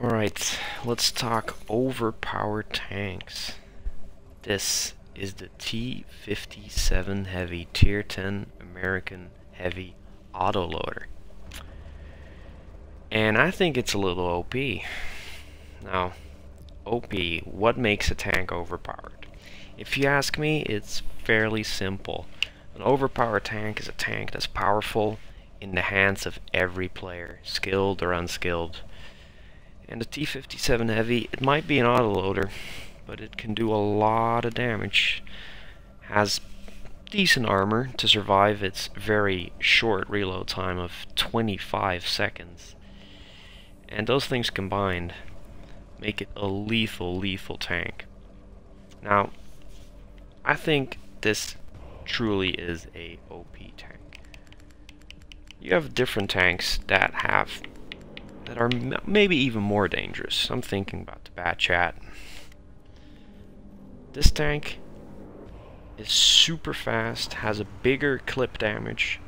Alright, let's talk overpowered tanks. This is the T57 Heavy Tier 10 American Heavy Autoloader. And I think it's a little OP. Now, OP, what makes a tank overpowered? If you ask me, it's fairly simple. An overpowered tank is a tank that's powerful in the hands of every player, skilled or unskilled. And the T57 Heavy, it might be an autoloader, but it can do a lot of damage. Has decent armor to survive its very short reload time of 25 seconds. And those things combined make it a lethal tank. Now, I think this truly is a OP tank. You have different tanks that are maybe even more dangerous. I'm thinking about the Bat Chat. This tank is super fast, has a bigger clip damage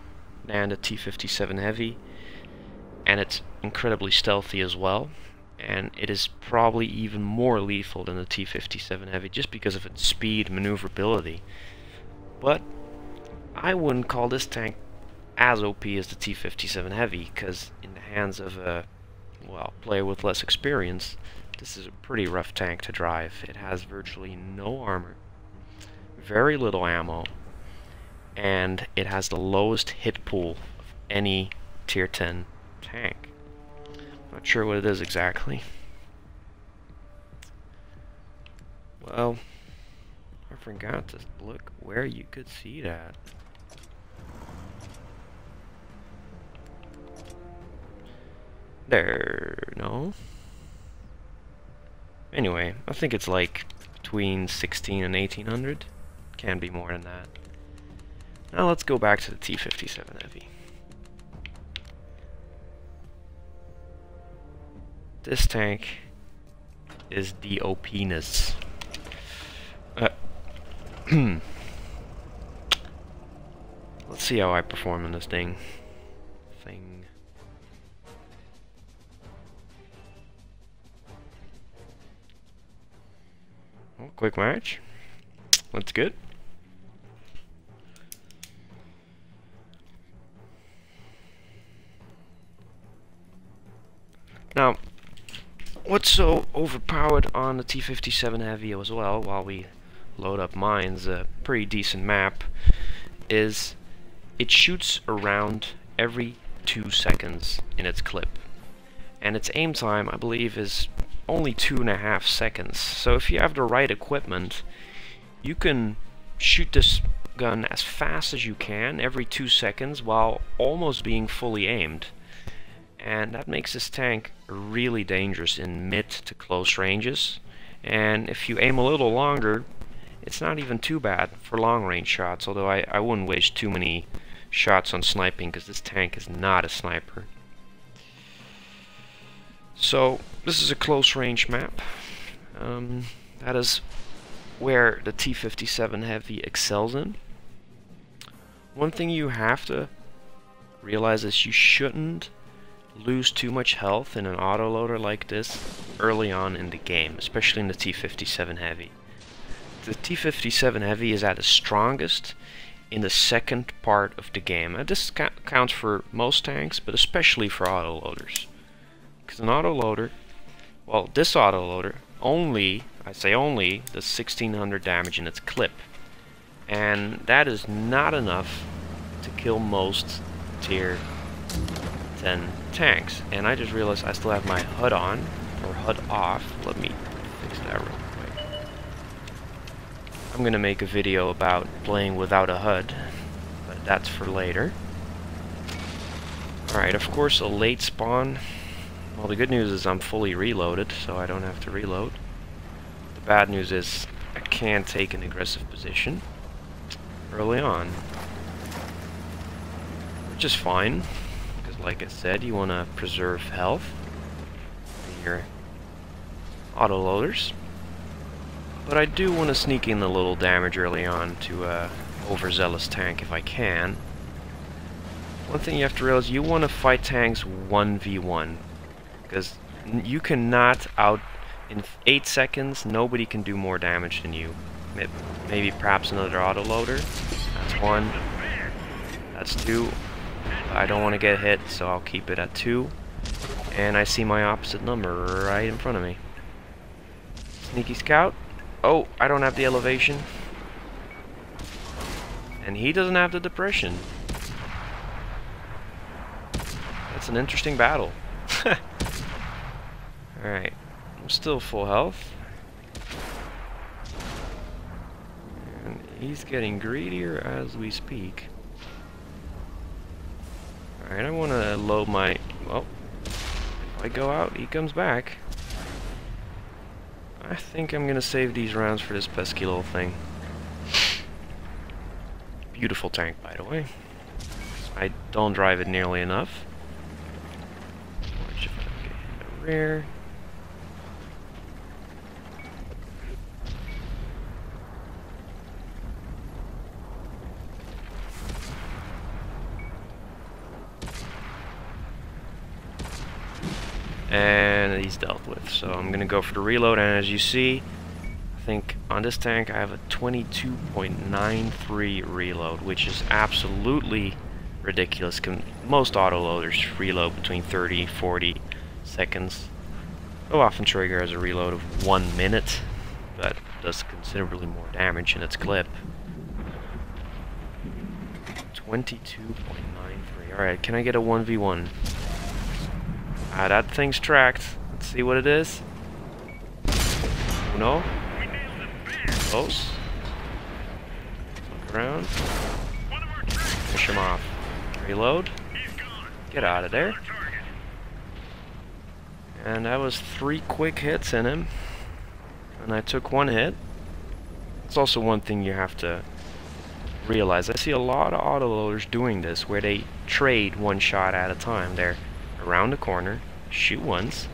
than the T57 Heavy, and it's incredibly stealthy as well. And it is probably even more lethal than the T57 Heavy just because of its speed and maneuverability. But I wouldn't call this tank as OP as the T57 Heavy, because in the hands of a player with less experience, this is a pretty rough tank to drive. It has virtually no armor, very little ammo, and it has the lowest hit pool of any tier 10 tank. Not sure what it is exactly. Well, I forgot to look where you could see that. There, no. Anyway, I think it's like between 16 and 1800. Can be more than that. Now let's go back to the T57 Heavy. This tank is the OP-ness. Let's see how I perform in this thing. Oh, quick match. That's good. Now, what's so overpowered on the T57 Heavy as well, while we load up mines, a pretty decent map, is it shoots around every 2 seconds in its clip. And its aim time, I believe, is only 2.5 seconds. So if you have the right equipment, you can shoot this gun as fast as you can every 2 seconds while almost being fully aimed. And that makes this tank really dangerous in mid to close ranges. And if you aim a little longer, it's not even too bad for long range shots, although I wouldn't waste too many shots on sniping because this tank is not a sniper. So this is a close range map. That is where the T57 Heavy excels in. One thing you have to realize is you shouldn't lose too much health in an autoloader like this early on in the game, especially in the T57 Heavy. The T57 Heavy is at its strongest in the second part of the game. And this counts for most tanks, but especially for autoloaders. Because an autoloader, well, this autoloader only, I say only, does 1600 damage in its clip. And that is not enough to kill most tier 10 tanks. And I just realized I still have my HUD on, or HUD off. Let me fix that real quick. I'm gonna make a video about playing without a HUD, but that's for later. Alright, of course a late spawn. Well, the good news is I'm fully reloaded, so I don't have to reload. The bad news is I can't take an aggressive position early on, which is fine, because like I said, you want to preserve health in your autoloaders. But I do want to sneak in a little damage early on to a overzealous tank if I can. One thing you have to realize, you want to fight tanks 1v1. Because You cannot in 8 seconds. Nobody can do more damage than you. Maybe perhaps another autoloader. That's 1. That's 2. I don't want to get hit, so I'll keep it at 2. And I see my opposite number right in front of me. Sneaky scout. Oh, I don't have the elevation. And he doesn't have the depression. That's an interesting battle. Alright, I'm still full health. And he's getting greedier as we speak. Alright, I want to load my... Well, if I go out, he comes back. I think I'm going to save these rounds for this pesky little thing. Beautiful tank, by the way. I don't drive it nearly enough. Watch if I don't get in the rear. And he's dealt with, so I'm gonna go for the reload. And as you see, I think on this tank I have a 22.93 reload, which is absolutely ridiculous. Most autoloaders reload between 30-40 seconds. Oh, Waffenträger has a reload of 1 minute, but does considerably more damage in its clip. 22.93. Alright, can I get a 1v1? That thing's tracked. Let's see what it is. No. Close. Look around. Finish him off. Reload. Get out of there. And that was 3 quick hits in him. And I took 1 hit. It's also one thing you have to realize. I see a lot of autoloaders doing this, where they trade 1 shot at a time. They're around the corner, shoot once,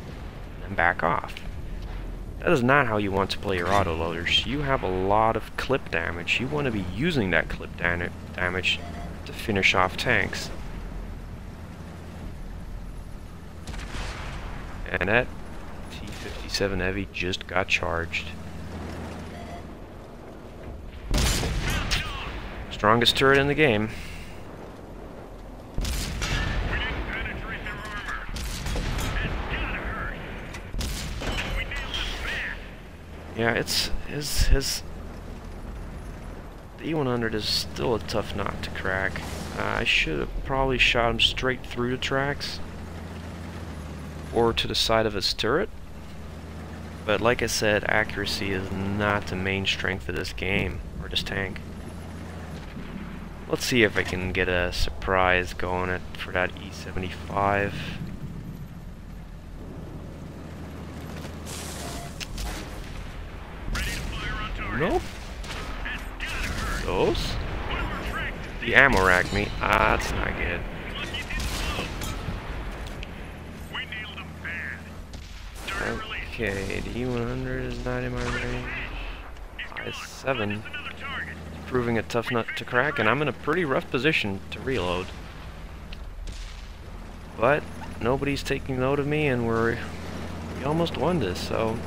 and then back off. That is not how you want to play your autoloaders. You have a lot of clip damage. You want to be using that clip damage to finish off tanks. And that T57 Heavy just got charged. Strongest turret in the game. Yeah, his the E100 is still a tough nut to crack. I should have probably shot him straight through the tracks or to the side of his turret. But like I said, accuracy is not the main strength of this game, or this tank. Let's see if I can get a surprise going for that E75. No? Those? The ammo racked me. Ah, that's not good. Okay, the E100 is not in my range. I-7. Proving a tough nut to crack, and I'm in a pretty rough position to reload. But nobody's taking note of me, and we almost won this, so...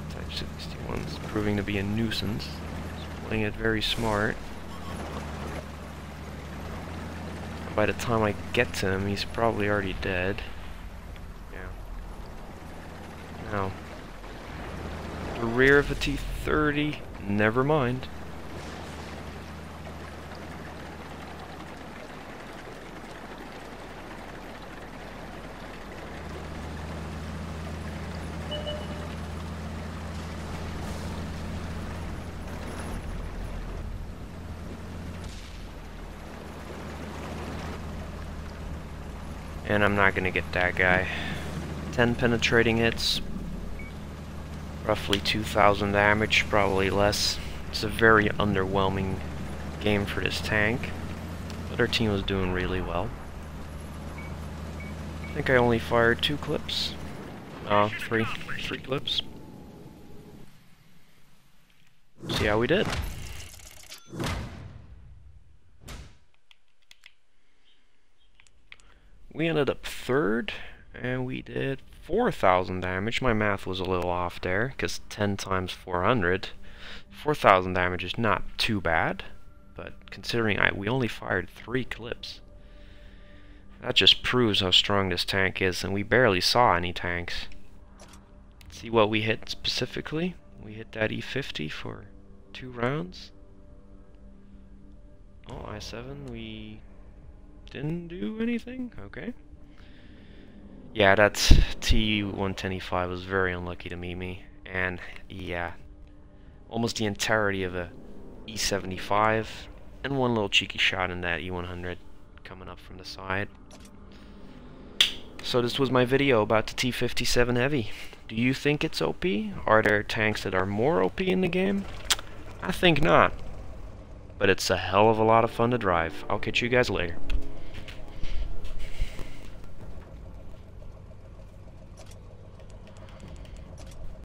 Type 61's proving to be a nuisance. He's playing it very smart. By the time I get to him, he's probably already dead. Now, the rear of a T30, never mind. And I'm not gonna get that guy. 10 penetrating hits. Roughly 2,000 damage, probably less. It's a very underwhelming game for this tank. But our team was doing really well. I think I only fired 2 clips. Three clips. See how we did. we ended up third, and we did 4,000 damage. My math was a little off there, because 10 times 400, 4,000 damage is not too bad, but considering we only fired 3 clips, that just proves how strong this tank is, and we barely saw any tanks. See what we hit specifically? We hit that E50 for 2 rounds. Oh, I7, we didn't do anything? Okay. Yeah, that T110E5 was very unlucky to meet me. And, yeah, almost the entirety of a E75, and one little cheeky shot in that E100 coming up from the side. So this was my video about the T57 Heavy. Do you think it's OP? Are there tanks that are more OP in the game? I think not. But it's a hell of a lot of fun to drive. I'll catch you guys later.